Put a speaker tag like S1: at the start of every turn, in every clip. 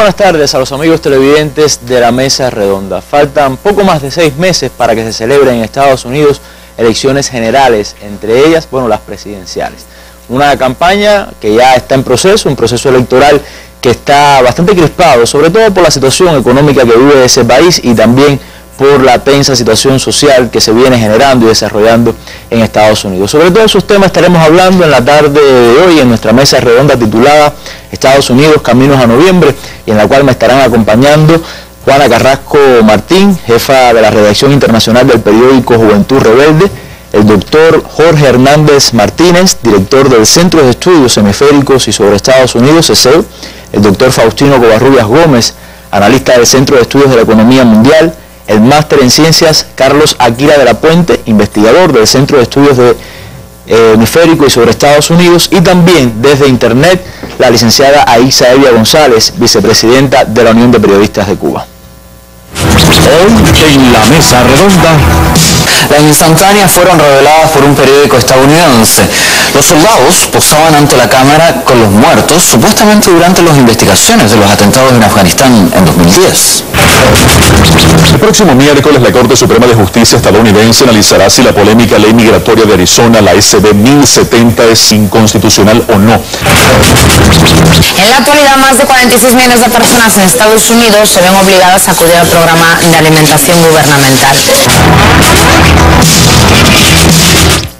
S1: buenas tardes a los amigos televidentes de la Mesa Redonda. Faltan poco más de 6 meses para que se celebren en Estados Unidos elecciones generales, entre ellas, las presidenciales. Una campaña que ya está en proceso, un proceso electoral que está bastante crispado, sobre todo por la situación económica que vive ese país y también por la tensa situación social que se viene generando y desarrollando en Estados Unidos. Sobre todos esos temas estaremos hablando en la tarde de hoy en nuestra mesa redonda titulada Estados Unidos, Caminos a Noviembre, y en la cual me estarán acompañando Juana Carrasco Martín, jefa de la redacción internacional del periódico Juventud Rebelde, el doctor Jorge Hernández Martínez, director del Centro de Estudios Hemisféricos y sobre Estados Unidos, CESEU, el doctor Faustino Covarrubias Gómez, analista del Centro de Estudios de la Economía Mundial, el máster en Ciencias Carlos Aquila de la Puente, investigador del Centro de Estudios de Hemisférico y sobre Estados Unidos, y también desde Internet la licenciada Aixa Evia González, vicepresidenta de la Unión de Periodistas de Cuba.
S2: Hoy en la Mesa Redonda.
S3: Las instantáneas fueron reveladas por un periódico estadounidense. Los soldados posaban ante la cámara con los muertos, supuestamente durante las investigaciones de los atentados en Afganistán en 2010.
S2: El próximo miércoles la Corte Suprema de Justicia estadounidense analizará si la polémica ley migratoria de Arizona, la SB 1070, es inconstitucional o no.
S4: En la actualidad, más de 46 millones de personas en Estados Unidos se ven obligadas a acudir al programa de alimentación gubernamental.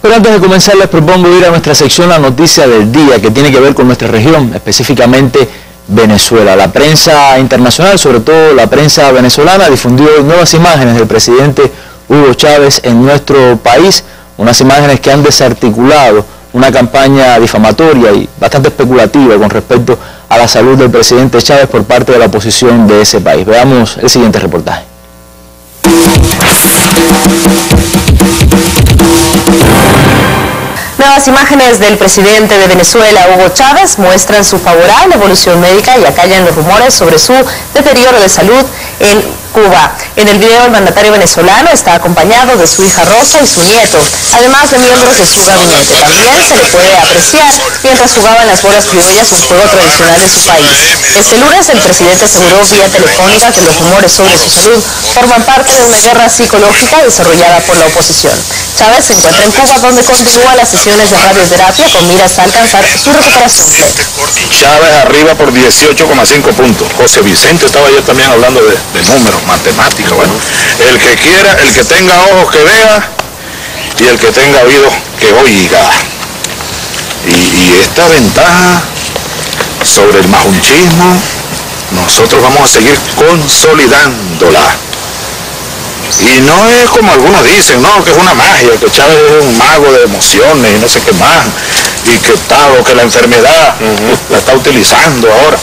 S1: Pero antes de comenzar les propongo ir a nuestra sección La Noticia del Día, que tiene que ver con nuestra región, específicamente Venezuela. La prensa internacional, sobre todo la prensa venezolana, difundió nuevas imágenes del presidente Hugo Chávez en nuestro país, unas imágenes que han desarticulado una campaña difamatoria y bastante especulativa con respecto a la salud del presidente Chávez por parte de la oposición de ese país. Veamos el siguiente reportaje.
S5: Nuevas imágenes del presidente de Venezuela, Hugo Chávez, muestran su favorable evolución médica y acallan los rumores sobre su deterioro de salud en Cuba. En el video, el mandatario venezolano está acompañado de su hija Rosa y su nieto, además de miembros de su gabinete. También se le puede apreciar mientras jugaban las bolas criollas, un juego tradicional de su país. Este lunes, el presidente aseguró vía telefónica que los rumores sobre su salud forman parte de una guerra psicológica desarrollada por la oposición. Chávez se encuentra en Cuba, donde continúa las sesiones de radioterapia con miras a alcanzar su recuperación plena.
S6: Chávez arriba por 18,5 puntos. José Vicente estaba ayer también hablando de números, matemáticas. Bueno, el que quiera, el que tenga ojos que vea y el que tenga oídos que oiga. Y esta ventaja sobre el majunchismo, nosotros vamos a seguir consolidándola. Y no es como algunos dicen, no, que es una magia, que Chávez es un mago de emociones y no sé qué más, y que tal, o que la enfermedad la está utilizando ahora.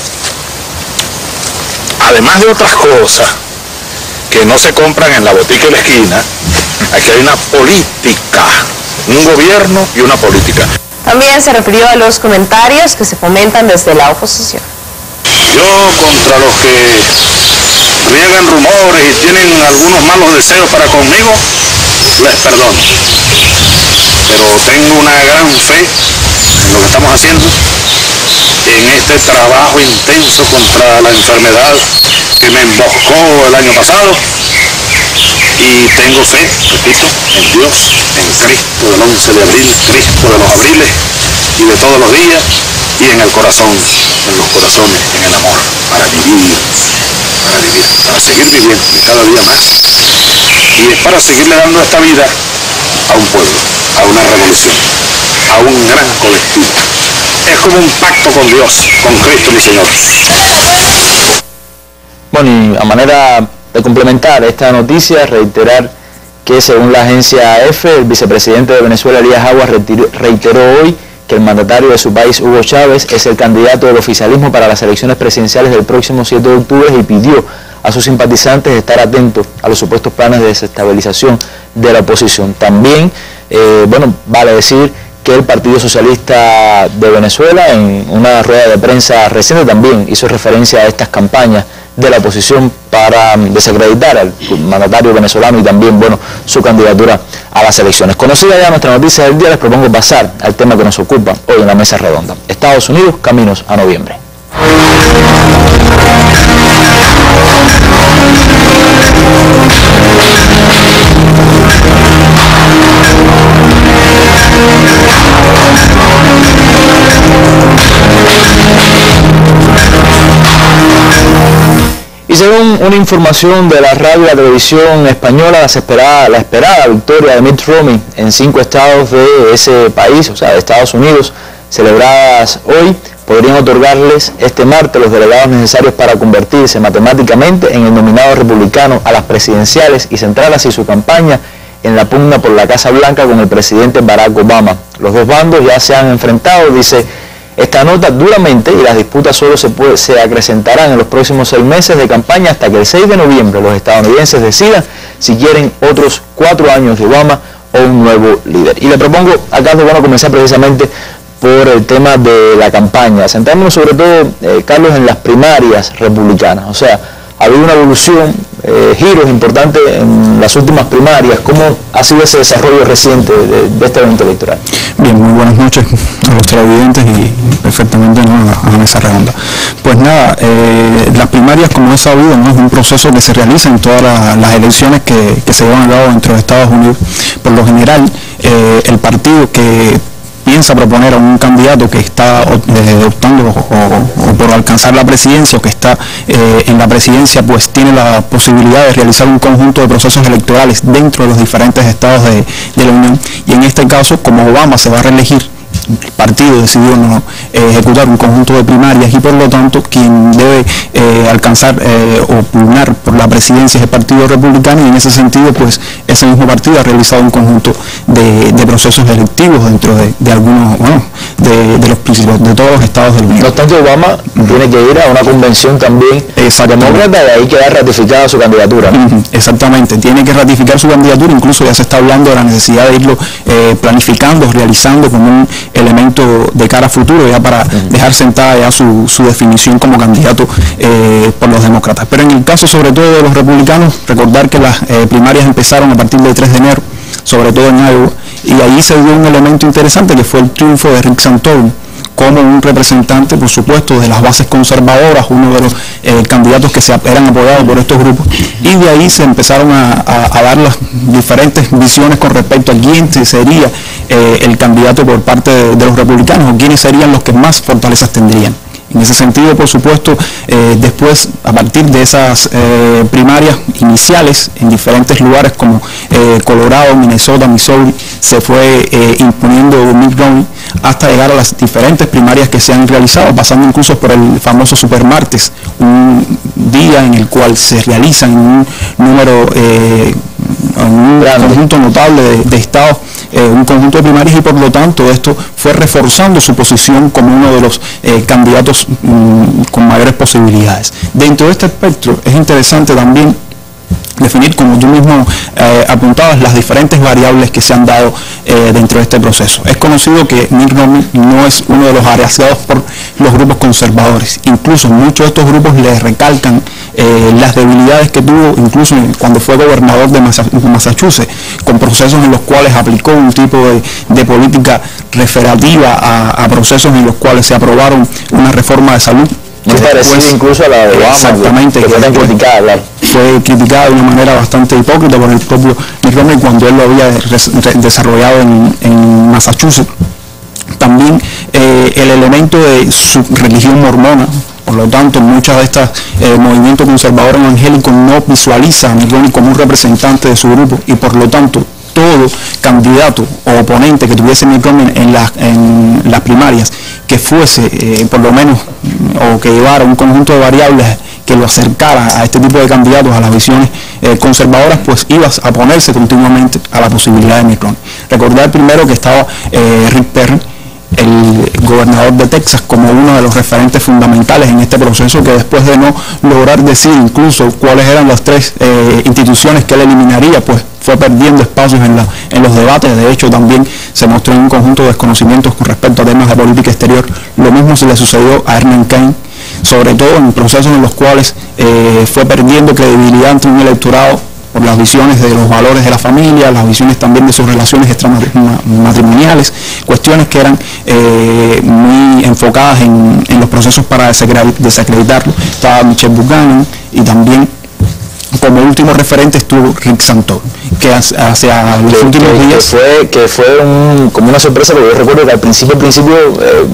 S6: Además de otras cosas que no se compran en la botica de la esquina, aquí hay una política, un gobierno y una política.
S5: También se refirió a los comentarios que se fomentan desde la oposición.
S6: Yo contra los que riegan rumores y tienen algunos malos deseos para conmigo, les perdono. Pero tengo una gran fe en lo que estamos haciendo, en este trabajo intenso contra la enfermedad que me emboscó el año pasado. Y tengo fe, repito, en Dios, en Cristo del 11 de abril, Cristo de los abriles y de todos los días, y en el corazón, en los corazones, en el amor, para vivir, para seguir viviendo cada día más. Y es para seguirle dando esta vida a un pueblo, a una revolución, a un gran colectivo. Es como un pacto con Dios, con Cristo mi Señor.
S1: Bueno, y a manera de complementar esta noticia, reiterar que según la agencia EFE, el vicepresidente de Venezuela, Elías Aguas, reiteró hoy que el mandatario de su país, Hugo Chávez, es el candidato del oficialismo para las elecciones presidenciales del próximo 7 de octubre y pidió a sus simpatizantes estar atentos a los supuestos planes de desestabilización de la oposición. También, vale decir que el Partido Socialista de Venezuela, en una rueda de prensa reciente, también hizo referencia a estas campañas de la oposición para desacreditar al mandatario venezolano y también, su candidatura a las elecciones. Conocida ya nuestra noticia del día, les propongo pasar al tema que nos ocupa hoy en la Mesa Redonda. Estados Unidos, caminos a noviembre. Y según una información de la radio y la televisión española, la esperada victoria de Mitt Romney en 5 estados de ese país, o sea, de Estados Unidos, celebradas hoy, podrían otorgarles este martes los delegados necesarios para convertirse matemáticamente en el nominado republicano a las presidenciales y centrar así su campaña en la pugna por la Casa Blanca con el presidente Barack Obama. Los dos bandos ya se han enfrentado, dice esta nota, duramente, y las disputas solo se acrecentarán en los próximos 6 meses de campaña hasta que el 6 de noviembre los estadounidenses decidan si quieren otros 4 años de Obama o un nuevo líder. Y le propongo a Carlos, bueno, comenzar precisamente por el tema de la campaña, centrándonos sobre todo, Carlos, en las primarias republicanas. O sea, ha habido una evolución, giros importantes en las últimas primarias. ¿Cómo ha sido ese desarrollo reciente de este evento electoral?
S7: Bien, muy buenas noches a los televidentes y perfectamente, ¿no?, a la mesa redonda. Pues nada, las primarias, como es sabido, ¿no?, es un proceso que se realiza en todas las elecciones que se llevan a cabo dentro de Estados Unidos. Por lo general, el partido que piensa proponer a un candidato que está optando o por alcanzar la presidencia o que está en la presidencia, pues tiene la posibilidad de realizar un conjunto de procesos electorales dentro de los diferentes estados de la Unión. Y en este caso, como Obama se va a reelegir, el partido decidió no ejecutar un conjunto de primarias y por lo tanto quien debe alcanzar o pugnar por la presidencia es el Partido Republicano, y en ese sentido pues ese mismo partido ha realizado un conjunto de procesos electivos dentro de algunos, bueno, de los principios de todos los estados de la Unión.
S1: No obstante, Obama tiene que ir a una convención también demócrata y ahí queda ratificada su candidatura, ¿no?
S7: Exactamente, tiene que ratificar su candidatura, incluso ya se está hablando de la necesidad de irlo planificando, realizando como un elemento de cara a futuro, ya para dejar sentada ya su definición como candidato por los demócratas. Pero en el caso sobre todo de los republicanos, recordar que las primarias empezaron a partir del 3 de enero, sobre todo en Iowa, y ahí se dio un elemento interesante que fue el triunfo de Rick Santorum como un representante, por supuesto, de las bases conservadoras, uno de los candidatos que eran apoyados por estos grupos, y de ahí se empezaron a dar las diferentes visiones con respecto a quién sería el candidato por parte de los republicanos, o quiénes serían los que más fortalezas tendrían. En ese sentido, por supuesto, después, a partir de esas primarias iniciales en diferentes lugares como Colorado, Minnesota, Missouri, se fue imponiendo Mitt Romney hasta llegar a las diferentes primarias que se han realizado, pasando incluso por el famoso Supermartes, un día en el cual se realizan un número, un conjunto notable de estados, un conjunto de primarias, y por lo tanto esto fue reforzando su posición como uno de los candidatos con mayores posibilidades. Dentro de este espectro es interesante también definir, como tú mismo apuntabas, las diferentes variables que se han dado dentro de este proceso. Es conocido que Mitt Romney no es uno de los agraciados por los grupos conservadores. Incluso muchos de estos grupos le recalcan las debilidades que tuvo, incluso cuando fue gobernador de Massachusetts, con procesos en los cuales aplicó un tipo de política referativa a procesos en los cuales se aprobaron una reforma de salud.
S1: Muy parecida incluso a la de Obama,
S7: exactamente,
S1: que fue tan criticada, claro.
S7: Fue criticada de una manera bastante hipócrita por el propio Mitt Romney cuando él lo había desarrollado en Massachusetts. También el elemento de su religión mormona. Por lo tanto, muchas de estas movimientos conservadores evangélicos no visualizan a Mitt Romney como un representante de su grupo, y por lo tanto todo candidato o oponente que tuviese Mitt Romney en las primarias, que fuese por lo menos, o que llevara un conjunto de variables que lo acercara a este tipo de candidatos, a las visiones conservadoras, pues ibas a oponerse continuamente a la posibilidad de Mitt Romney. Recordar primero que estaba Rick Perry, el gobernador de Texas, como uno de los referentes fundamentales en este proceso, que después de no lograr decir incluso cuáles eran las 3 instituciones que él eliminaría, pues fue perdiendo espacios en los debates. De hecho, también se mostró en un conjunto de desconocimientos con respecto a temas de política exterior. Lo mismo se le sucedió a Herman Cain, sobre todo en procesos en los cuales fue perdiendo credibilidad ante un electorado por las visiones de los valores de la familia, las visiones también de sus relaciones extramatrimoniales, cuestiones que eran muy enfocadas en los procesos para desacreditarlo. Estaba Michelle Buchanan, y también como último referente estuvo Rick Santorum, que hacia los últimos días...
S1: Que fue como una sorpresa, porque yo recuerdo que al principio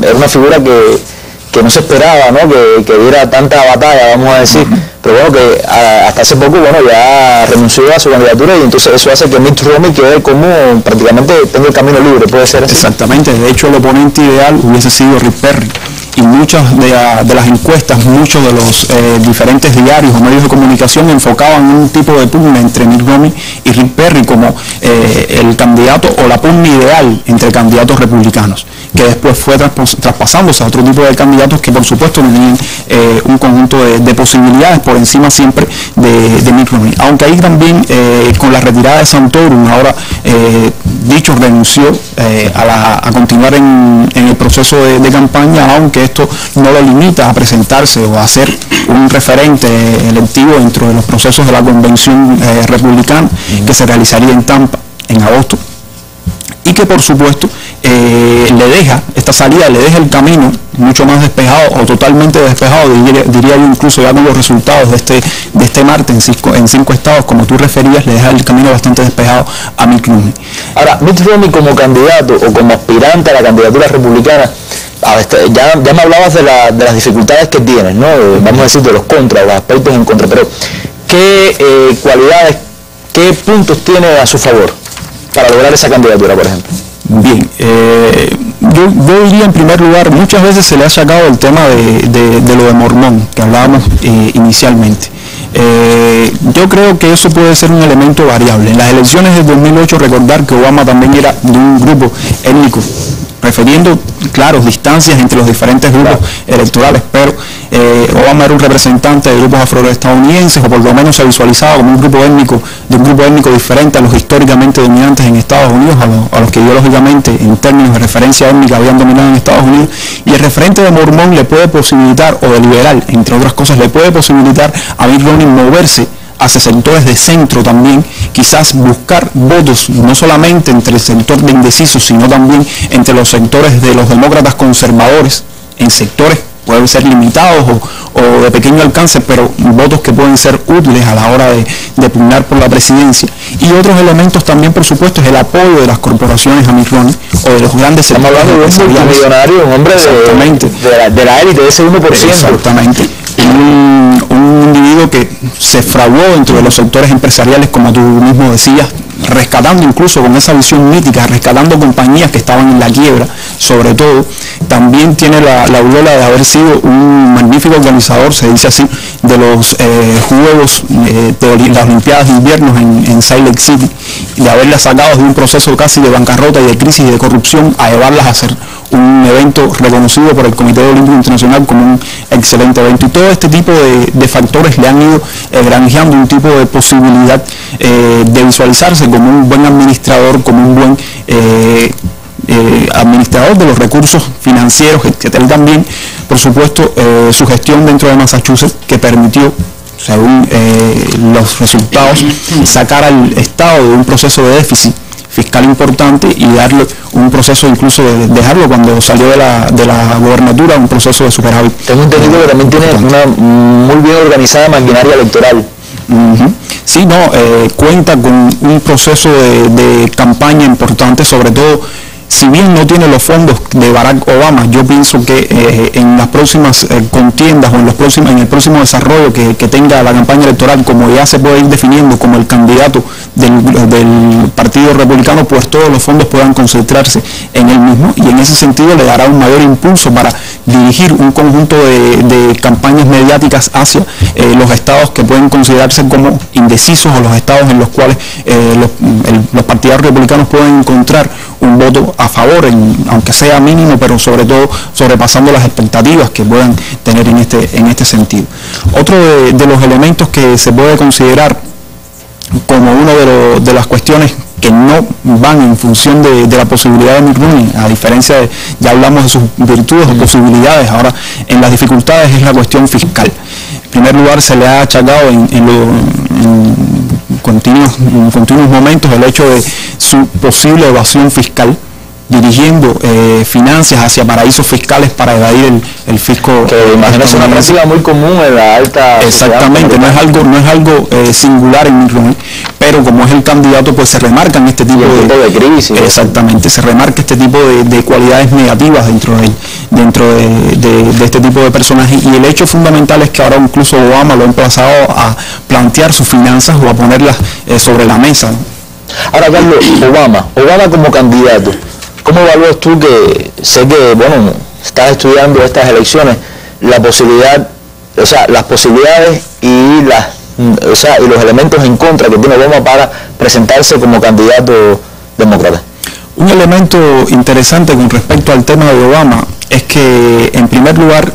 S1: era una figura que que no se esperaba, ¿no? Que diera tanta batalla, vamos a decir, pero bueno, que hasta hace poco, bueno, ya renunció a su candidatura y entonces eso hace que Mitt Romney quede como prácticamente tenga el camino libre, ¿puede ser así?
S7: Exactamente, de hecho el oponente ideal hubiese sido Rick Perry. Y muchas de las encuestas, muchos de los diferentes diarios o medios de comunicación enfocaban un tipo de pugna entre Mitt Romney y Rick Perry como el candidato o la pugna ideal entre candidatos republicanos, que después fue traspasándose a otro tipo de candidatos que por supuesto tenían un conjunto de posibilidades por encima siempre de Mitt Romney. Aunque ahí también con la retirada de Santorum, ahora dicho renunció a continuar en el proceso de campaña, aunque esto no lo limita a presentarse o a ser un referente electivo dentro de los procesos de la convención republicana que se realizaría en Tampa en agosto, y que por supuesto le deja esta salida, le deja el camino mucho más despejado o totalmente despejado, diría yo, incluso ya con los resultados de este martes en 5 estados, como tú referías, le deja el camino bastante despejado a Mitt Romney.
S1: Ahora, Mitt Romney como candidato o como aspirante a la candidatura republicana, ya me hablabas de las dificultades que tienes, ¿no? Vamos a decir de los contras, los aspectos en contra, pero ¿qué cualidades, qué puntos tiene a su favor para lograr esa candidatura, por ejemplo?
S7: Bien, yo diría en primer lugar, muchas veces se le ha sacado el tema de lo de Mormón, que hablábamos inicialmente. Yo creo que eso puede ser un elemento variable. En las elecciones de 2008, recordar que Obama también era de un grupo étnico, refiriendo, claro, distancias entre los diferentes grupos electorales, pero Obama era un representante de grupos afroestadounidenses, o por lo menos se visualizaba como un grupo étnico, de un grupo étnico diferente a los históricamente dominantes en Estados Unidos, a los que ideológicamente, en términos de referencia étnica, habían dominado en Estados Unidos. Y el referente de Mormón le puede posibilitar, o de liberal, entre otras cosas, le puede posibilitar a Mitt Romney moverse hacia sectores de centro también, quizás buscar votos no solamente entre el sector de indecisos, sino también entre los sectores de los demócratas conservadores, en sectores pueden ser limitados o de pequeño alcance, pero votos que pueden ser útiles a la hora de pugnar por la presidencia. Y otros elementos también, por supuesto, es el apoyo de las corporaciones a Mitt Romney o de los grandes sectores.
S1: Estamos hablando de un multimillonario, un hombre de la élite, de ese 1%.
S7: Exactamente. Un individuo que se fraguó dentro de los sectores empresariales, como tú mismo decías, rescatando incluso con esa visión mítica, rescatando compañías que estaban en la quiebra, sobre todo. También tiene la aureola de haber sido un magnífico organizador, se dice así, de los Juegos de las Olimpiadas de Invierno en Salt Lake City, de haberlas sacado de un proceso casi de bancarrota y de crisis y de corrupción a llevarlas a ser un evento reconocido por el Comité Olímpico Internacional como un excelente evento. Y todo este tipo de factores le han ido granjeando un tipo de posibilidad de visualizarse como un buen administrador, como un buen administrador de los recursos financieros, etcétera. También, por supuesto, su gestión dentro de Massachusetts, que permitió, según los resultados, sacar al Estado de un proceso de déficit fiscal importante y darle un proceso, incluso de dejarlo cuando salió de la gobernatura, un proceso de superávit.
S1: Tengo entendido que también tiene una muy bien organizada maquinaria electoral.
S7: Sí, cuenta con un proceso de campaña importante, sobre todo, si bien no tiene los fondos de Barack Obama, yo pienso que en las próximas contiendas o en el próximo desarrollo que tenga la campaña electoral, como ya se puede ir definiendo como el candidato del Partido Republicano, pues todos los fondos puedan concentrarse en él mismo, y en ese sentido le dará un mayor impulso para dirigir un conjunto de campañas mediáticas hacia los estados que pueden considerarse como indecisos, o los estados en los cuales los partidarios republicanos pueden encontrar un voto a favor, aunque sea mínimo, pero sobre todo sobrepasando las expectativas que puedan tener en este sentido. Otro de los elementos que se puede considerar como una de las cuestiones que no van en función de la posibilidad de Mitt Romney, a diferencia de, ya hablamos de sus virtudes o posibilidades, ahora en las dificultades es la cuestión fiscal. En primer lugar, se le ha achacado en continuos momentos el hecho de su posible evasión fiscal, dirigiendo finanzas hacia paraísos fiscales para evadir el fisco.
S1: Que imagínese una práctica muy común en la alta.
S7: Exactamente, no es algo singular en Mitt Romney, pero como es el candidato, pues se remarcan este tipo
S1: de crisis.
S7: Exactamente, se remarca este tipo de cualidades negativas dentro de este tipo de personajes, y el hecho fundamental es que ahora incluso Obama lo ha emplazado a plantear sus finanzas o a ponerlas sobre la mesa.
S1: Ahora, Carlos, Obama como candidato, ¿cómo evalúas tú, que sé que, bueno, estás estudiando estas elecciones, la posibilidad, o sea, las posibilidades y los elementos en contra que tiene Obama para presentarse como candidato demócrata?
S7: Un elemento interesante con respecto al tema de Obama es que, en primer lugar,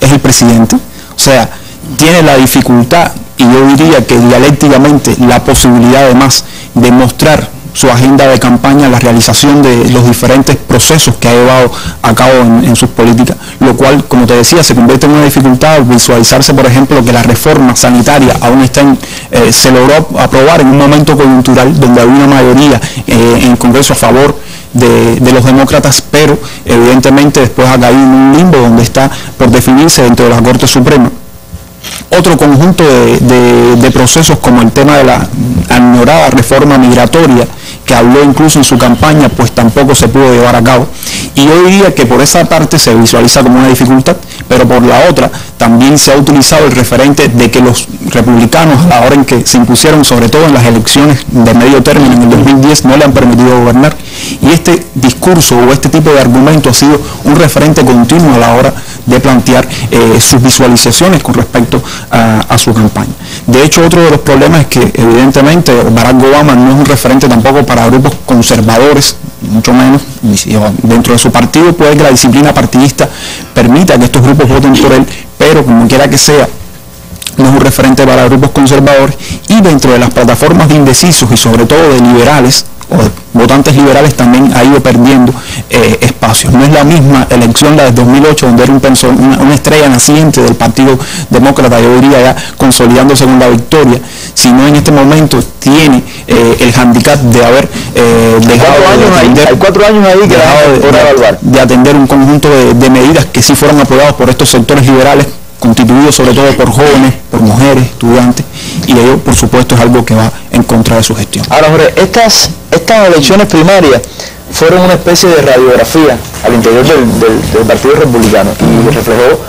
S7: es el presidente, o sea, tiene la dificultad, y yo diría que dialécticamente la posibilidad además de mostrar su agenda de campaña, la realización de los diferentes procesos que ha llevado a cabo en sus políticas, lo cual, como te decía, se convierte en una dificultad al visualizarse, por ejemplo, que la reforma sanitaria aún está se logró aprobar en un momento coyuntural donde había una mayoría en el Congreso a favor de los demócratas, pero evidentemente después ha caído en un limbo donde está por definirse dentro de la Corte Suprema. Otro conjunto de procesos, como el tema de la ignorada reforma migratoria, que habló incluso en su campaña, pues tampoco se pudo llevar a cabo. Y yo diría que por esa parte se visualiza como una dificultad, pero por la otra también se ha utilizado el referente de que los republicanos, a la hora en que se impusieron, sobre todo en las elecciones de medio término en el 2010, no le han permitido gobernar. Y este discurso o este tipo de argumento ha sido un referente continuo a la hora de plantear sus visualizaciones con respecto a su campaña. De hecho, otro de los problemas es que evidentemente Barack Obama no es un referente tampoco para grupos conservadores, mucho menos dentro de su partido. Puede que la disciplina partidista permita que estos grupos voten por él, pero como quiera que sea, no es un referente para grupos conservadores, y dentro de las plataformas de indecisos y sobre todo de liberales o de votantes liberales también ha ido perdiendo espacios. No es la misma elección la de 2008, donde era una estrella naciente del Partido Demócrata, yo diría ya consolidándose con la victoria, sino en este momento tiene el handicap de haber dejado
S1: 4 años ahí
S7: de atender un conjunto de medidas que sí fueron aprobadas por estos sectores liberales, constituidos sobre todo por jóvenes, por mujeres, estudiantes, y ello, por supuesto, es algo que va en contra de su gestión.
S1: Ahora, Jorge, estas elecciones primarias fueron una especie de radiografía al interior del Partido Republicano, y reflejó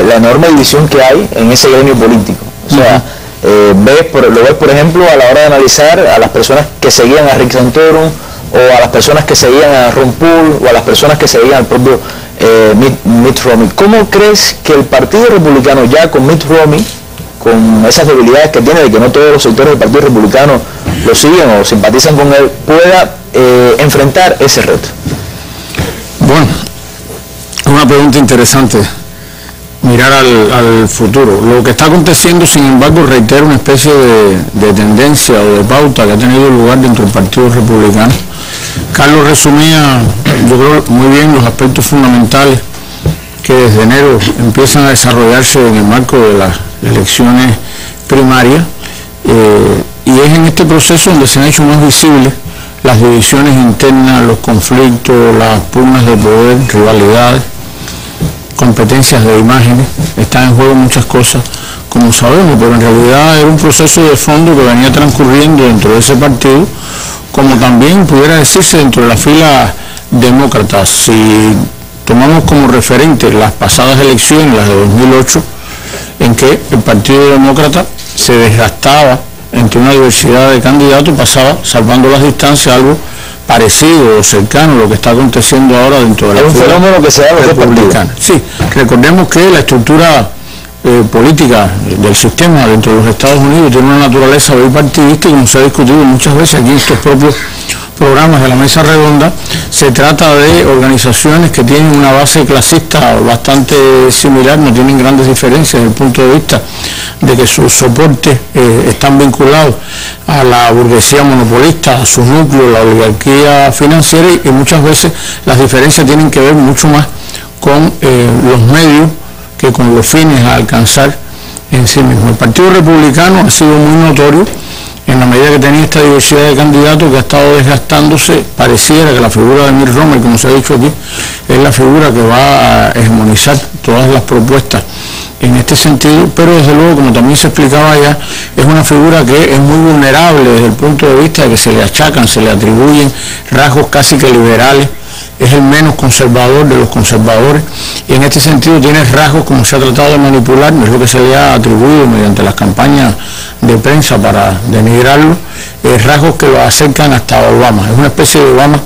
S1: la enorme división que hay en ese gremio político. O sea, lo ves, por ejemplo, a la hora de analizar a las personas que seguían a Rick Santorum, o a las personas que seguían a Ron Paul, o a las personas que seguían al propio Mitt Romney. ¿Cómo crees que el Partido Republicano, ya con Mitt Romney, con esas debilidades que tiene de que no todos los sectores del Partido Republicano lo siguen o simpatizan con él, pueda enfrentar ese reto?
S8: Bueno, es una pregunta interesante, mirar al futuro. Lo que está aconteciendo, sin embargo, reitera una especie de tendencia o de pauta que ha tenido lugar dentro del Partido Republicano. Carlos resumía, yo creo, muy bien los aspectos fundamentales que desde enero empiezan a desarrollarse en el marco de las elecciones primarias, y es en este proceso donde se han hecho más visibles las divisiones internas, los conflictos, las pugnas de poder, rivalidades, competencias de imágenes. Están en juego muchas cosas, como sabemos, pero en realidad era un proceso de fondo que venía transcurriendo dentro de ese partido, como también pudiera decirse dentro de la fila demócrata. Si tomamos como referente las pasadas elecciones, las de 2008, en que el Partido Demócrata se desgastaba entre una diversidad de candidatos, pasaba, salvando las distancias, algo parecido o cercano a lo que está aconteciendo ahora dentro de la fila
S1: fenómeno que se da
S8: republicana. Sí, recordemos que la estructura política del sistema dentro de los Estados Unidos tiene una naturaleza bipartidista, y como se ha discutido muchas veces aquí en estos propios programas de la Mesa Redonda, se trata de organizaciones que tienen una base clasista bastante similar, no tienen grandes diferencias desde el punto de vista de que sus soportes están vinculados a la burguesía monopolista, a sus núcleos, la oligarquía financiera, y muchas veces las diferencias tienen que ver mucho más con los medios que con los fines a alcanzar en sí mismo. El Partido Republicano ha sido muy notorio en en la medida que tenía esta diversidad de candidatos que ha estado desgastándose, pareciera que la figura de Mitt Romney, como se ha dicho aquí, es la figura que va a hegemonizar todas las propuestas en este sentido, pero desde luego, como también se explicaba ya, es una figura que es muy vulnerable desde el punto de vista de que se le achacan, se le atribuyen rasgos casi que liberales, es el menos conservador de los conservadores, y en este sentido tiene rasgos, como se ha tratado de manipular, es lo que se le ha atribuido mediante las campañas de prensa para denigrarlo, rasgos que lo acercan hasta Obama, es una especie de Obama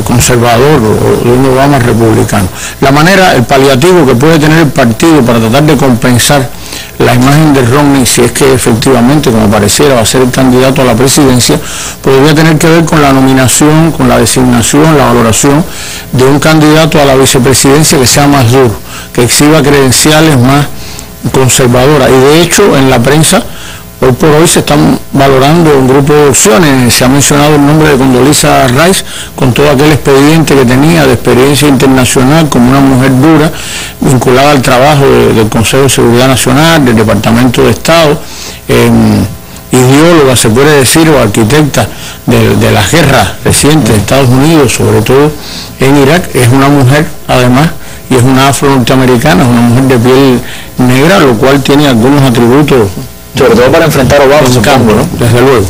S8: conservador o de un Obama republicano. La manera, el paliativo que puede tener el partido para tratar de compensar la imagen de Romney, si es que efectivamente, como pareciera, va a ser el candidato a la presidencia, podría tener que ver con la nominación, con la designación, la valoración de un candidato a la vicepresidencia que sea más duro, que exhiba credenciales más conservadoras. Y de hecho, en la prensa, hoy por hoy se están valorando un grupo de opciones. Se ha mencionado el nombre de Condoleezza Rice, con todo aquel expediente que tenía de experiencia internacional como una mujer dura, vinculada al trabajo del Consejo de Seguridad Nacional, del Departamento de Estado, ideóloga, se puede decir, o arquitecta de las guerras recientes de Estados Unidos, sobre todo en Irak. Es una mujer, además, y es una afro-norteamericana, es una mujer de piel negra, lo cual tiene algunos atributos,
S1: sobre todo para enfrentar a Obama,
S8: supongo, ¿no? Desde luego.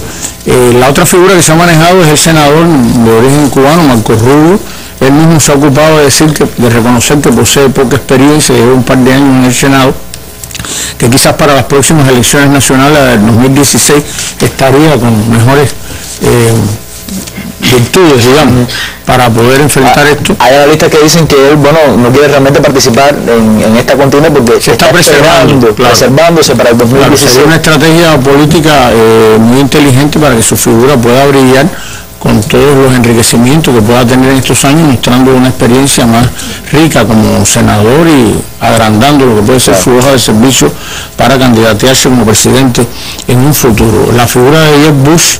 S8: La otra figura que se ha manejado es el senador de origen cubano, Marco Rubio. Él mismo se ha ocupado de reconocer que posee poca experiencia, lleva un par de años en el Senado, que quizás para las próximas elecciones nacionales del 2016 estaría con mejores virtudes, digamos, para poder enfrentar esto.
S1: Hay analistas que dicen que él, bueno, no quiere realmente participar en esta contienda porque
S8: se está
S1: preservándose para el 2016.
S8: Claro, sería una estrategia política muy inteligente para que su figura pueda brillar con todos los enriquecimientos que pueda tener en estos años, mostrando una experiencia más rica como senador y agrandando lo que puede ser su hoja de servicio para candidatearse como presidente en un futuro. La figura de Jeb Bush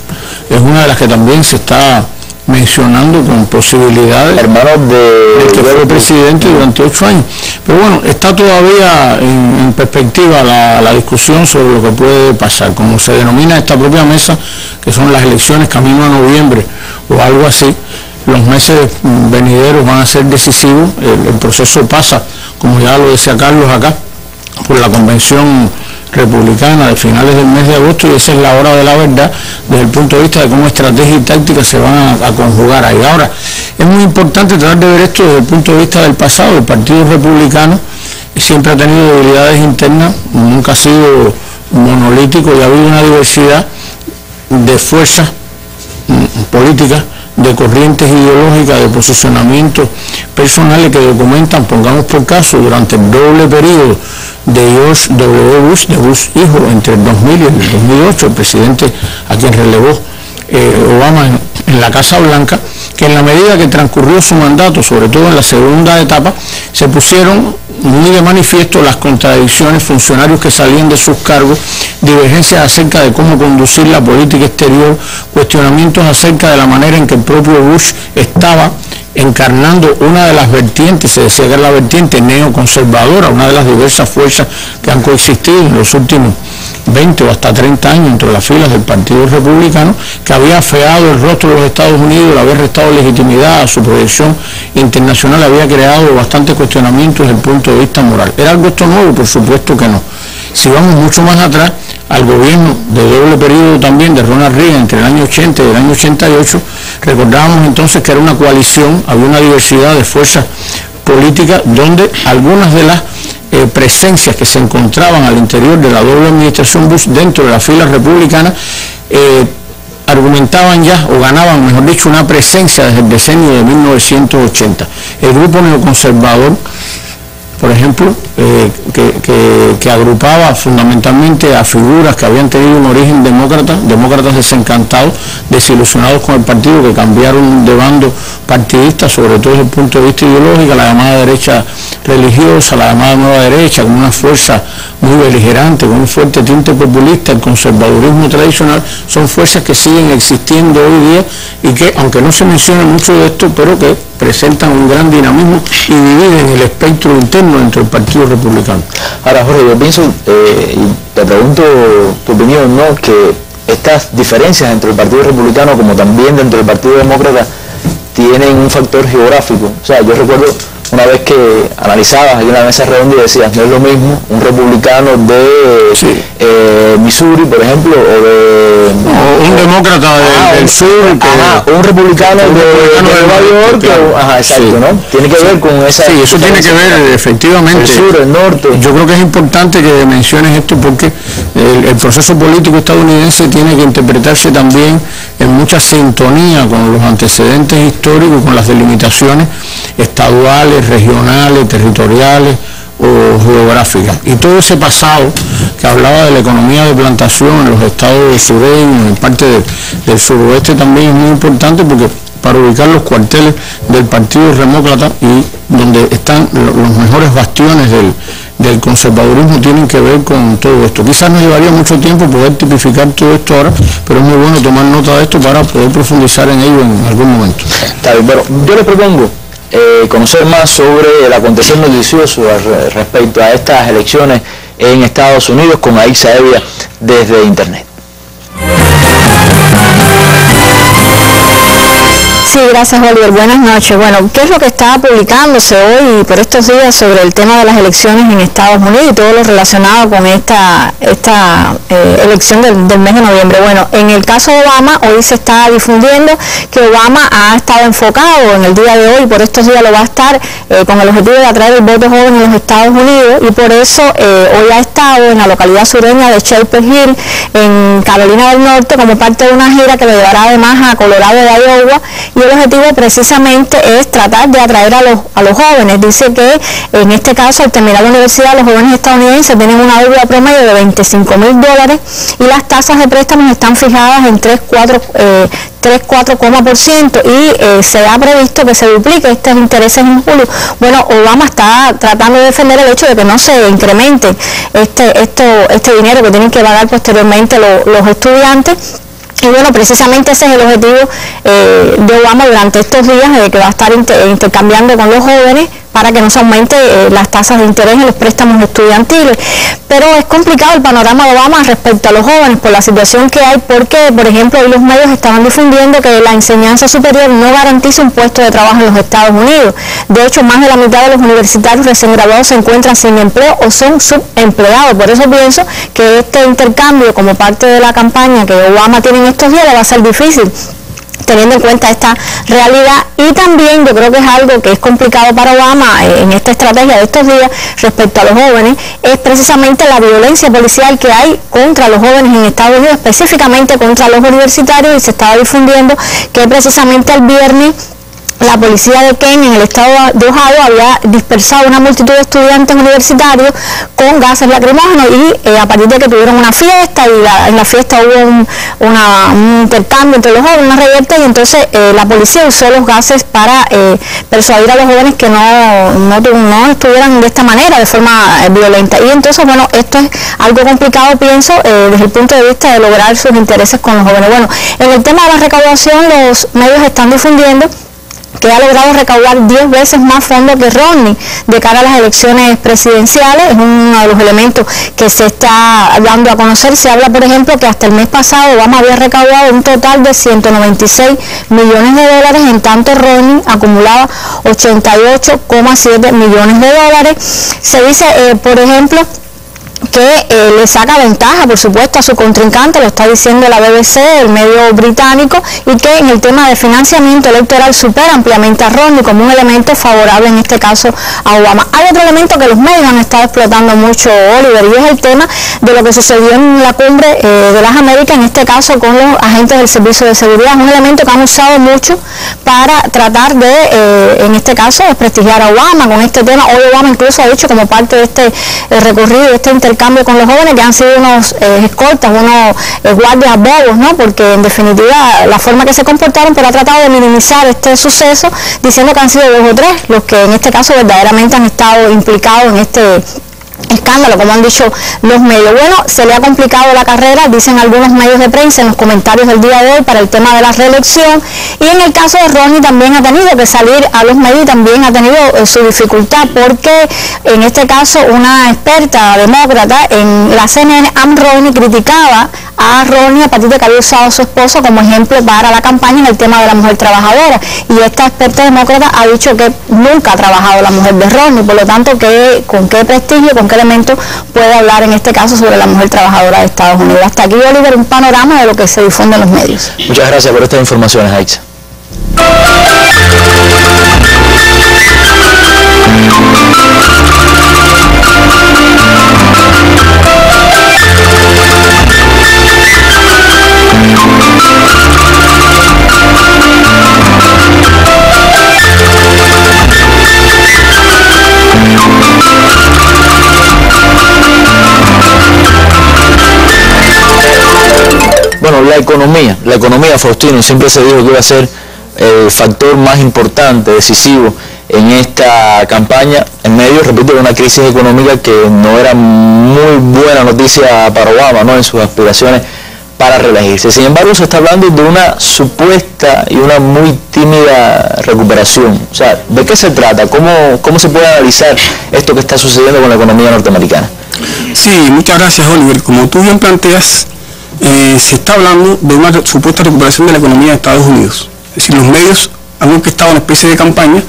S8: es una de las que también se está mencionando con posibilidades,
S1: hermano de
S8: que fue presidente durante 8 años. Pero bueno, está todavía en perspectiva la discusión sobre lo que puede pasar, como se denomina esta propia mesa, que son las elecciones camino a noviembre o algo así. Los meses venideros van a ser decisivos. El proceso pasa, como ya lo decía Carlos acá, por la convención republicana de finales del mes de agosto, y esa es la hora de la verdad desde el punto de vista de cómo estrategia y táctica se van a conjugar ahí. Ahora, es muy importante tratar de ver esto desde el punto de vista del pasado. El Partido Republicano siempre ha tenido debilidades internas, nunca ha sido monolítico, y ha habido una diversidad de fuerzas políticas, de corrientes ideológicas, de posicionamientos personales que documentan, pongamos por caso, durante el doble periodo de George W. Bush, de Bush hijo, entre el 2000 y el 2008, el presidente a quien relevó Obama en la Casa Blanca, que en la medida que transcurrió su mandato, sobre todo en la segunda etapa, se pusieron muy de manifiesto las contradicciones, funcionarios que salían de sus cargos, divergencias acerca de cómo conducir la política exterior, cuestionamientos acerca de la manera en que el propio Bush estaba encarnando una de las vertientes, se decía que era la vertiente neoconservadora, una de las diversas fuerzas que han coexistido en los últimos 20 o hasta 30 años entre las filas del Partido Republicano, que había afeado el rostro de los Estados Unidos, le había restado legitimidad a su proyección internacional, había creado bastantes cuestionamientos desde el punto de vista moral. ¿Era algo esto nuevo? Por supuesto que no. Si vamos mucho más atrás, al gobierno de doble periodo también de Ronald Reagan entre el año 80 y el año 88, recordábamos entonces que era una coalición, había una diversidad de fuerzas políticas donde algunas de las presencias que se encontraban al interior de la doble administración Bush dentro de la fila republicana argumentaban ya, o ganaban, mejor dicho, una presencia desde el decenio de 1980. El grupo neoconservador, por ejemplo, que agrupaba fundamentalmente a figuras que habían tenido un origen demócratas desencantados, desilusionados con el partido, que cambiaron de bando partidista, sobre todo desde el punto de vista ideológico, la llamada derecha religiosa, la llamada nueva derecha, con una fuerza muy beligerante, con un fuerte tinte populista, el conservadurismo tradicional, son fuerzas que siguen existiendo hoy día y que, aunque no se menciona mucho de esto, pero que presentan un gran dinamismo y dividen el espectro interno dentro del Partido Republicano.
S1: Ahora, Jorge, yo pienso, y te pregunto tu opinión, ¿no?, que estas diferencias dentro del Partido Republicano como también dentro del Partido Demócrata tienen un factor geográfico. O sea, yo recuerdo una vez que analizabas aquí en la mesa redonda y decías, no es lo mismo un republicano de Missouri, por ejemplo, o
S8: un demócrata del sur,
S1: un republicano de Nueva York, exacto, ¿no? Tiene que ver con esa...
S8: Sí, eso tiene que ver, efectivamente.
S1: El sur, el norte.
S8: Yo creo que es importante que menciones esto porque el proceso político estadounidense tiene que interpretarse también en mucha sintonía con los antecedentes históricos, con las delimitaciones estaduales, regionales, territoriales o geográficas. Y todo ese pasado que hablaba de la economía de plantación en los estados sureños, en parte del suroeste también es muy importante porque para ubicar los cuarteles del Partido Demócrata y donde están los mejores bastiones del conservadurismo tienen que ver con todo esto. Quizás nos llevaría mucho tiempo poder tipificar todo esto ahora, pero es muy bueno tomar nota de esto para poder profundizar en ello en algún momento.
S1: Está bien, bueno, yo le propongo conocer más sobre el acontecer noticioso respecto a estas elecciones en Estados Unidos con Aixa Evia desde Internet.
S9: Sí, gracias, Oliver. Buenas noches. Bueno, ¿qué es lo que está publicándose hoy y por estos días sobre el tema de las elecciones en Estados Unidos y todo lo relacionado con esta elección del mes de noviembre? Bueno, en el caso de Obama, hoy se está difundiendo que Obama ha estado enfocado en el día de hoy, por estos días lo va a estar, con el objetivo de atraer el voto joven en los Estados Unidos, y por eso hoy ha estado en la localidad sureña de Chapel Hill, en Carolina del Norte, como parte de una gira que le llevará además a Colorado y Iowa, y el objetivo precisamente es tratar de atraer a los jóvenes. Dice que en este caso, al terminar la universidad, los jóvenes estadounidenses tienen una deuda promedio de $25,000 y las tasas de préstamos están fijadas en 3,4% y se ha previsto que se duplique estos intereses en julio. Bueno, Obama está tratando de defender el hecho de que no se incremente este dinero que tienen que pagar posteriormente los estudiantes. Y bueno, precisamente ese es el objetivo de Obama durante estos días, que va a estar intercambiando con los jóvenes para que no se aumente las tasas de interés en los préstamos estudiantiles. Pero es complicado el panorama de Obama respecto a los jóvenes por la situación que hay, porque, por ejemplo, hoy los medios estaban difundiendo que la enseñanza superior no garantiza un puesto de trabajo en los Estados Unidos. De hecho, más de la mitad de los universitarios recién graduados se encuentran sin empleo o son subempleados. Por eso pienso que este intercambio, como parte de la campaña que Obama tiene en estos días, le va a ser difícil, teniendo en cuenta esta realidad. Y también yo creo que es algo que es complicado para Obama en esta estrategia de estos días respecto a los jóvenes, es precisamente la violencia policial que hay contra los jóvenes en Estados Unidos, específicamente contra los universitarios, y se estaba difundiendo que precisamente el viernes la policía de Kent, en el estado de Ohio, había dispersado una multitud de estudiantes universitarios con gases lacrimógenos y a partir de que tuvieron una fiesta y en la fiesta hubo un intercambio entre los jóvenes, una reyerta, y entonces la policía usó los gases para persuadir a los jóvenes que no estuvieran de esta manera, de forma violenta. Y entonces, bueno, esto es algo complicado, pienso, desde el punto de vista de lograr sus intereses con los jóvenes. Bueno, en el tema de la recaudación, los medios están difundiendo que ha logrado recaudar 10 veces más fondos que Romney de cara a las elecciones presidenciales. Es uno de los elementos que se está dando a conocer. Se habla, por ejemplo, que hasta el mes pasado Obama había recaudado un total de $196 millones, en tanto Romney acumulaba $88,7 millones. Se dice, por ejemplo, que le saca ventaja, por supuesto, a su contrincante, lo está diciendo la BBC, el medio británico, y que en el tema de financiamiento electoral supera ampliamente a Romney como un elemento favorable, en este caso, a Obama. Hay otro elemento que los medios han estado explotando mucho, Oliver, y es el tema de lo que sucedió en la cumbre de las Américas, en este caso con los agentes del Servicio de Seguridad. Es un elemento que han usado mucho para tratar de, en este caso, desprestigiar a Obama con este tema. Hoy Obama incluso ha dicho, como parte de este recorrido, de este intercambio con los jóvenes, que han sido unos escoltas, unos guardias bobos, ¿no? Porque en definitiva la forma que se comportaron, pero ha tratado de minimizar este suceso, diciendo que han sido 2 o 3 los que en este caso verdaderamente han estado implicados en este escándalo, como han dicho los medios. Bueno, se le ha complicado la carrera, dicen algunos medios de prensa en los comentarios del día de hoy, para el tema de la reelección, y en el caso de Romney también ha tenido que salir a los medios y también ha tenido su dificultad, porque en este caso una experta demócrata en la CNN, Ann Romney, criticaba a Ronnie a partir de que había usado a su esposo como ejemplo para la campaña en el tema de la mujer trabajadora. Y esta experta demócrata ha dicho que nunca ha trabajado la mujer de Ronnie, por lo tanto, con qué prestigio, con qué elemento puede hablar en este caso sobre la mujer trabajadora de Estados Unidos. Hasta aquí, Oliver, un panorama de lo que se difunde en los medios.
S1: Muchas gracias por estas informaciones, Aixa. Bueno, la economía, Faustino, siempre se dijo que iba a ser el factor más importante, decisivo en esta campaña, en medio, repito, de una crisis económica que no era muy buena noticia para Obama, ¿no?, en sus aspiraciones para reelegirse. Sin embargo, se está hablando de una supuesta y una muy tímida recuperación. O sea, ¿de qué se trata? ¿Cómo se puede analizar esto que está sucediendo con la economía norteamericana?
S7: Sí, muchas gracias, Oliver. Como tú bien planteas, se está hablando de una supuesta recuperación de la economía de Estados Unidos. Es decir, los medios han orquestado una especie de campaña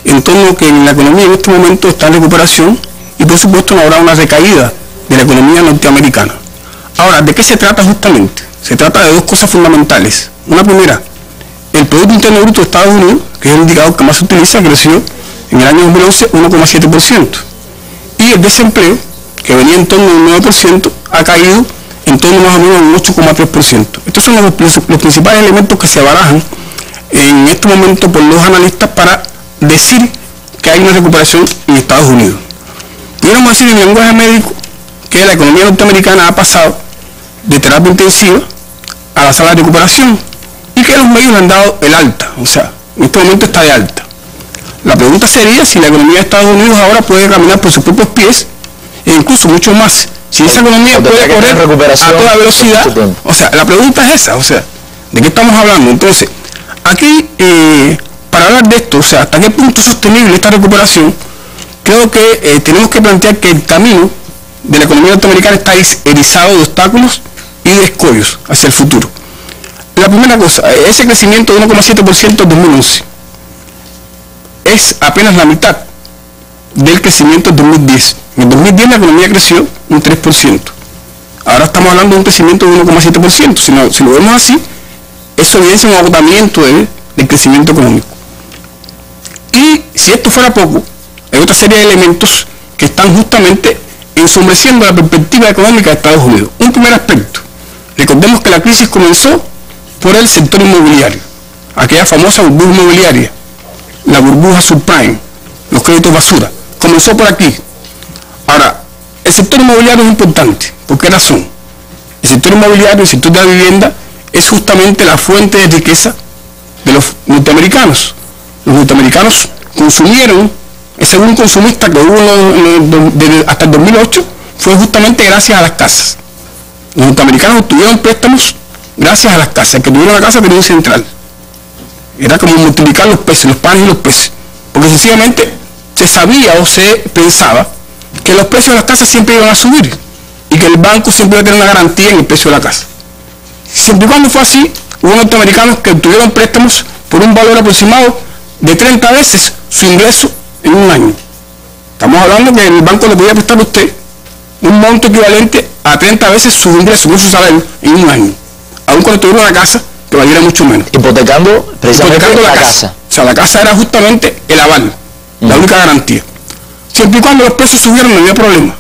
S7: en torno a que la economía en este momento está en recuperación y por supuesto no habrá una recaída de la economía norteamericana. Ahora, ¿de qué se trata justamente? Se trata de dos cosas fundamentales. Una primera, el Producto Interno Bruto de Estados Unidos, que es el indicador que más se utiliza, creció en el año 2011 1,7%. Y el desempleo, que venía en torno del 9%, ha caído en torno más o menos a un 8,3%. Estos son los principales elementos que se barajan en este momento por los analistas para decir que hay una recuperación en Estados Unidos. Pudiéramos decir en lenguaje médico que la economía norteamericana ha pasado de terapia intensiva a la sala de recuperación y que los medios le han dado el alta, o sea, en este momento está de alta. La pregunta sería si la economía de Estados Unidos ahora puede caminar por sus propios pies e incluso mucho más. Si esa economía puede correr a toda velocidad, o sea, la pregunta es esa, o sea, ¿de qué estamos hablando? Entonces, aquí, para hablar de esto, o sea, hasta qué punto es sostenible esta recuperación, creo que tenemos que plantear que el camino de la economía norteamericana está erizado de obstáculos y de escollos hacia el futuro. La primera cosa, ese crecimiento de 1,7% en 2011 es apenas la mitad del crecimiento en 2010. En el 2010 la economía creció un 3%. Ahora estamos hablando de un crecimiento de 1,7%. Si lo vemos así, eso evidencia un agotamiento del crecimiento económico. Y si esto fuera poco, hay otra serie de elementos que están justamente ensombreciendo la perspectiva económica de Estados Unidos. Un primer aspecto, recordemos que la crisis comenzó por el sector inmobiliario, aquella famosa burbuja inmobiliaria, la burbuja subprime, los créditos basura, comenzó por aquí. Ahora, el sector inmobiliario es importante. ¿Por qué razón? El sector inmobiliario, el sector de la vivienda, es justamente la fuente de riqueza de los norteamericanos. Los norteamericanos consumieron, según un consumista que hubo hasta el 2008, fue justamente gracias a las casas. Los norteamericanos obtuvieron préstamos gracias a las casas. El que tuviera una casa tenía un central. Era como multiplicar los peces, los panes y los peces. Porque sencillamente se sabía o se pensaba que los precios de las casas siempre iban a subir y que el banco siempre iba a tener una garantía en el precio de la casa. Siempre y cuando fue así, hubo norteamericanos que obtuvieron préstamos por un valor aproximado de 30 veces su ingreso en un año. Estamos hablando que el banco le podía prestar a usted un monto equivalente a 30 veces su ingreso, no su salario, en un año. Aun cuando tuviera una casa que valiera mucho menos.
S1: Hipotecando precisamente la casa.
S7: O sea, la casa era justamente el aval, la única garantía. Siempre y cuando los precios subieron no había problema.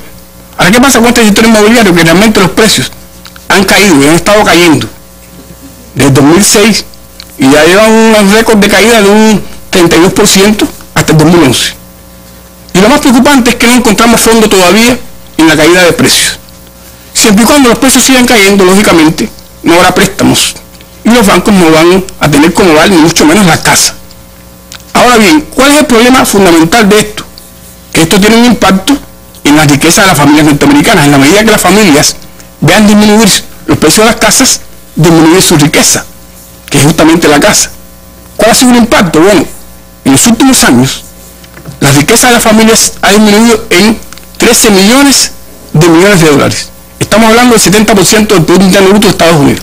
S7: Ahora, ¿qué pasa con este sector inmobiliario? Que realmente los precios han caído y han estado cayendo desde 2006 y ya llevan un récord de caída de un 32% hasta el 2011. Y lo más preocupante es que no encontramos fondo todavía en la caída de precios. Siempre y cuando los precios sigan cayendo, lógicamente, no habrá préstamos. Y los bancos no van a tener como dar ni mucho menos la casa. Ahora bien, ¿cuál es el problema fundamental de esto? Que esto tiene un impacto en la riqueza de las familias norteamericanas. En la medida que las familias vean disminuir los precios de las casas, disminuir su riqueza, que es justamente la casa. ¿Cuál ha sido el impacto? Bueno, en los últimos años, la riqueza de las familias ha disminuido en 13 millones de dólares.
S10: estamos hablando del 70% del Producto Interno Bruto de Estados Unidos.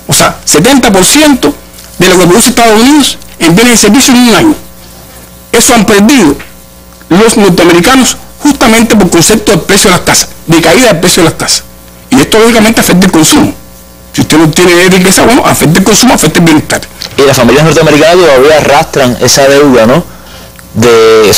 S10: O sea, 70% de lo que produce Estados Unidos en bienes y servicios en un año. Eso han perdido los norteamericanos justamente por concepto del precio de las casas, de caída del precio de las casas. Y esto lógicamente afecta el consumo. Si usted no tiene riqueza, bueno, afecta el consumo, afecta el bienestar.
S1: Y las familias norteamericanas todavía arrastran esa deuda, ¿no? Que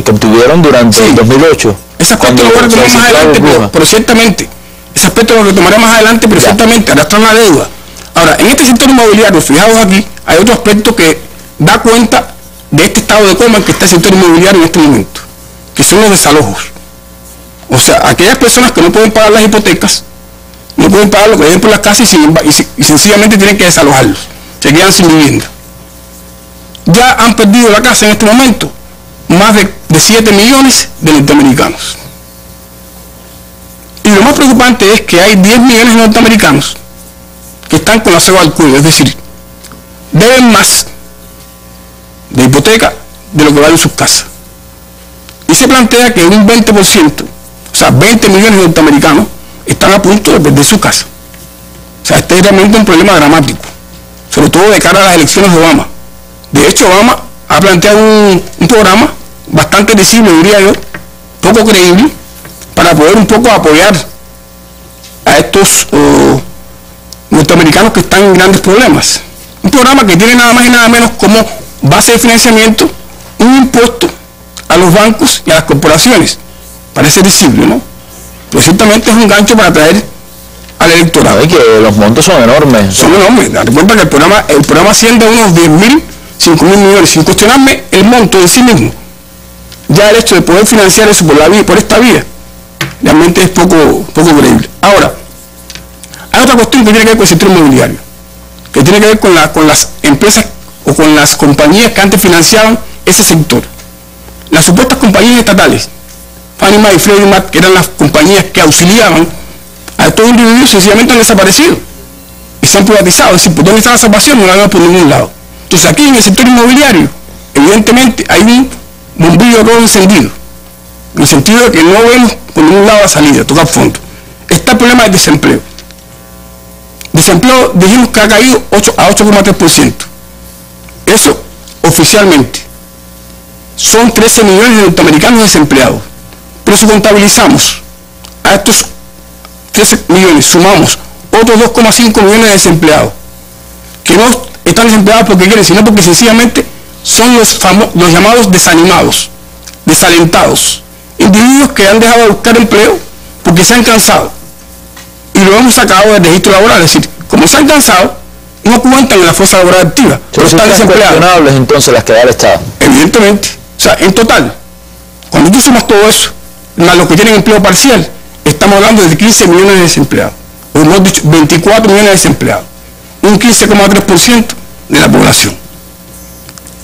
S1: obtuvieron durante el 2008.
S10: Ese aspecto lo voy a retomar más adelante, pero ciertamente, ese aspecto lo retomaré más adelante, pero ciertamente arrastran la deuda. Ahora, en este sector inmobiliario, fijaos aquí, hay otro aspecto que da cuenta de este estado de coma en que está el sector inmobiliario en este momento, que son los desalojos. O sea, aquellas personas que no pueden pagar las hipotecas, no pueden pagar lo que deben por las casas y sencillamente tienen que desalojarlos, se quedan sin vivienda. Ya han perdido la casa en este momento más de 7 millones de norteamericanos. Y lo más preocupante es que hay 10 millones de norteamericanos que están con la soga al cuello, es decir, deben más de hipoteca de lo que valen sus casas. Y se plantea que un 20%, o sea, 20 millones de norteamericanos están a punto de perder su casa. O sea, este es realmente un problema dramático, sobre todo de cara a las elecciones de Obama. De hecho, Obama ha planteado un programa bastante visible, diría yo, poco creíble, para poder un poco apoyar a estos norteamericanos que están en grandes problemas. Un programa que tiene nada más y nada menos como base de financiamiento un impuesto a los bancos y a las corporaciones. Parece visible, ¿no? Pero ciertamente es un gancho para atraer al electorado.
S1: Y que los montos son enormes.
S10: Son enormes. Recuerda que el programa asciende a unos 10.000, 5.000 millones, sin cuestionarme el monto en sí mismo. Ya el hecho de poder financiar eso por esta vía realmente es poco creíble. Ahora, hay otra cuestión que tiene que ver con el sector inmobiliario, que tiene que ver con las empresas o con las compañías que antes financiaban ese sector. Las supuestas compañías estatales, Fannie Mae y Freddie Mac, que eran las compañías que auxiliaban a estos individuos, sencillamente han desaparecido y se han privatizado. Es decir, ¿por dónde está la salvación? No la vemos por ningún lado. Entonces aquí en el sector inmobiliario, evidentemente hay un bombillo rojo encendido, en el sentido de que no vemos por ningún lado la salida, tocar fondo. Está el problema del desempleo. Desempleo dijimos que ha caído a 8,3%. Eso oficialmente. Son 13 millones de norteamericanos desempleados. Pero si contabilizamos a estos 13 millones, sumamos otros 2,5 millones de desempleados, que no están desempleados porque quieren, sino porque sencillamente son los llamados desanimados, desalentados, individuos que han dejado de buscar empleo porque se han cansado. Y lo hemos sacado del registro laboral, es decir, como se han cansado, no cuentan en la fuerza laboral activa, pero están desempleados.
S1: Cuestionables entonces las que da el Estado.
S10: Evidentemente. O sea, en total, cuando tú sumas todo eso, más los que tienen empleo parcial, estamos hablando de 15 millones de desempleados, o hemos dicho 24 millones de desempleados, un 15,3% de la población.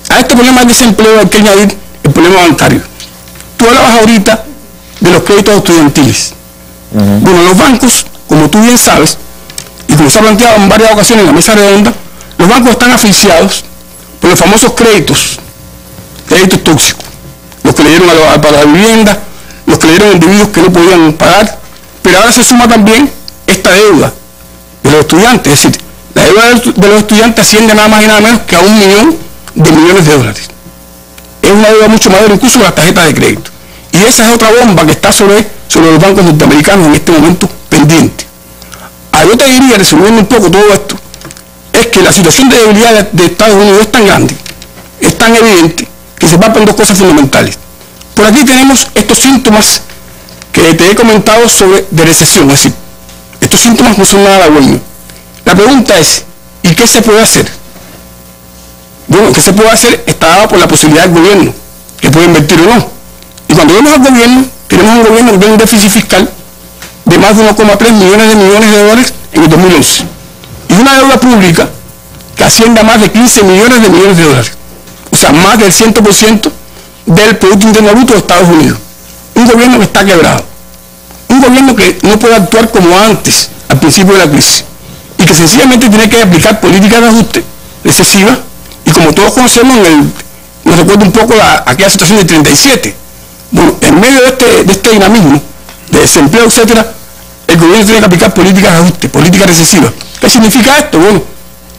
S10: A este problema de desempleo hay que añadir el problema bancario. Tú hablabas ahorita de los créditos estudiantiles. Bueno, los bancos, como tú bien sabes, y como se ha planteado en varias ocasiones en la mesa redonda, los bancos están asfixiados por los famosos créditos tóxicos, los que le dieron para la vivienda, los que le dieron a individuos que no podían pagar, pero ahora se suma también esta deuda de los estudiantes, es decir, la deuda de los estudiantes asciende nada más y nada menos que a 1 millón de millones de dólares. Es una deuda mucho mayor incluso que las tarjetas de crédito. Y esa es otra bomba que está sobre los bancos norteamericanos en este momento pendiente. Yo te diría, resumiendo un poco todo esto, es que la situación de debilidad de Estados Unidos es tan grande, es tan evidente, que se palpan dos cosas fundamentales. Por aquí tenemos estos síntomas que te he comentado de recesión, es decir, estos síntomas no son nada buenos. La pregunta es, ¿y qué se puede hacer? Bueno, ¿qué se puede hacer? Está dado por la posibilidad del gobierno, que puede invertir o no. Y cuando vemos al gobierno, tenemos un gobierno que tiene un déficit fiscal de más de 1,3 millones de dólares en el 2011. Y una deuda pública que asciende a más de 15 millones de dólares. O sea, más del 100% del Producto Interno Bruto de Estados Unidos. Un gobierno que está quebrado. Un gobierno que no puede actuar como antes, al principio de la crisis. Y que sencillamente tiene que aplicar políticas de ajuste excesivas. Y como todos conocemos, nos recuerda un poco aquella situación del 37. Bueno, en medio de este dinamismo, de desempleo, etcétera, el gobierno tiene que aplicar políticas de ajuste, políticas recesivas. ¿Qué significa esto? Bueno,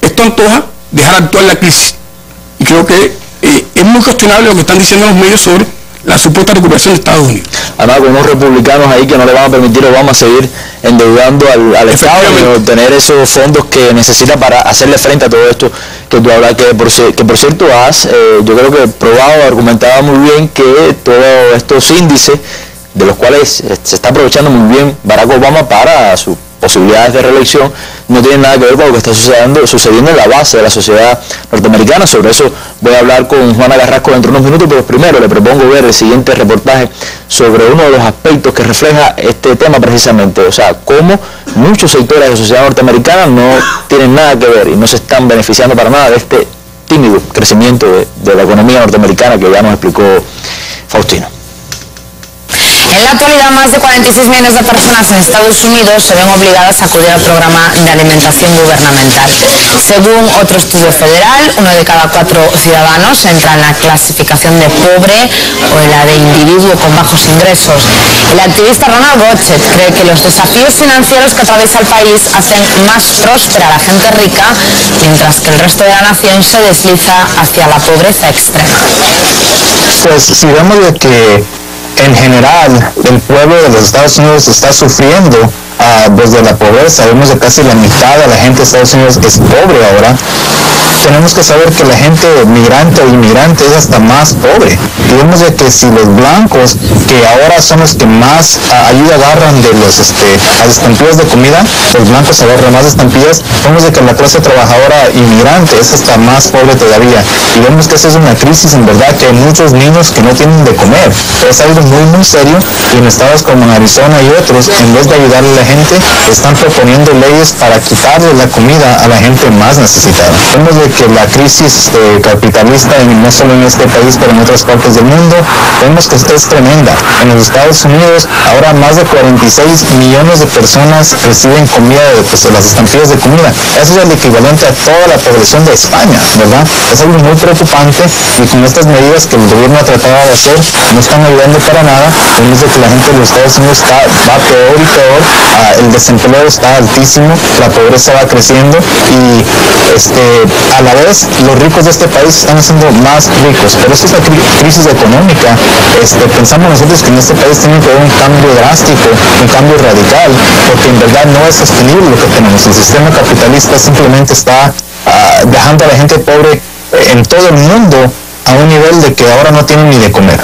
S10: esto antoja dejar actuar la crisis. Y creo que es muy cuestionable lo que están diciendo los medios sobre la supuesta recuperación de Estados Unidos.
S1: Además, con unos republicanos ahí que no le van a permitir a Obama seguir endeudando al Estado y obtener esos fondos que necesita para hacerle frente a todo esto que tú hablas, que por cierto yo creo que probado, argumentaba muy bien que todos estos índices de los cuales se está aprovechando muy bien Barack Obama para sus posibilidades de reelección, no tienen nada que ver con lo que está sucediendo en la base de la sociedad norteamericana. Sobre eso voy a hablar con Juana Carrasco dentro de unos minutos, pero primero le propongo ver el siguiente reportaje sobre uno de los aspectos que refleja este tema precisamente, o sea, cómo muchos sectores de la sociedad norteamericana no tienen nada que ver y no se están beneficiando para nada de este tímido crecimiento de la economía norteamericana que ya nos explicó Faustino.
S4: En la actualidad, más de 46 millones de personas en Estados Unidos se ven obligadas a acudir al programa de alimentación gubernamental. Según otro estudio federal, 1 de cada 4 ciudadanos entra en la clasificación de pobre o en la de individuo con bajos ingresos. El activista Ronald Gotchet cree que los desafíos financieros que atraviesa el país hacen más próspera a la gente rica, mientras que el resto de la nación se desliza hacia la pobreza extrema.
S11: Pues si vemos de que en general el pueblo de los Estados Unidos está sufriendo desde la pobreza, vemos que casi la mitad de la gente de Estados Unidos es pobre ahora. Tenemos que saber que la gente migrante o inmigrante es hasta más pobre. Y vemos de que si los blancos, que ahora son los que más ayuda agarran de las estampillas de comida, los blancos agarran más estampillas, vemos de que la clase trabajadora inmigrante es hasta más pobre todavía. Y vemos que esa es una crisis en verdad, que hay muchos niños que no tienen de comer. Es algo muy muy serio, y en estados como en Arizona y otros, en vez de ayudarle a la gente, están proponiendo leyes para quitarle la comida a la gente más necesitada. Vemos de que la crisis capitalista, no solo en este país, pero en otras partes del mundo, vemos que es tremenda. En los Estados Unidos, ahora más de 46 millones de personas reciben comida de las estampillas de comida. Eso es el equivalente a toda la población de España, ¿verdad? Es algo muy preocupante, y con estas medidas que el gobierno ha tratado de hacer, no están ayudando para nada. Vemos de que la gente de los Estados Unidos va peor y peor, el desempleo está altísimo, la pobreza va creciendo, y a la vez los ricos de este país están siendo más ricos. Pero esta es la crisis económica. Pensamos nosotros que en este país tiene que haber un cambio drástico, un cambio radical, porque en verdad no es sostenible lo que tenemos. El sistema capitalista simplemente está dejando a la gente pobre en todo el mundo a un nivel de que ahora no tienen ni de comer.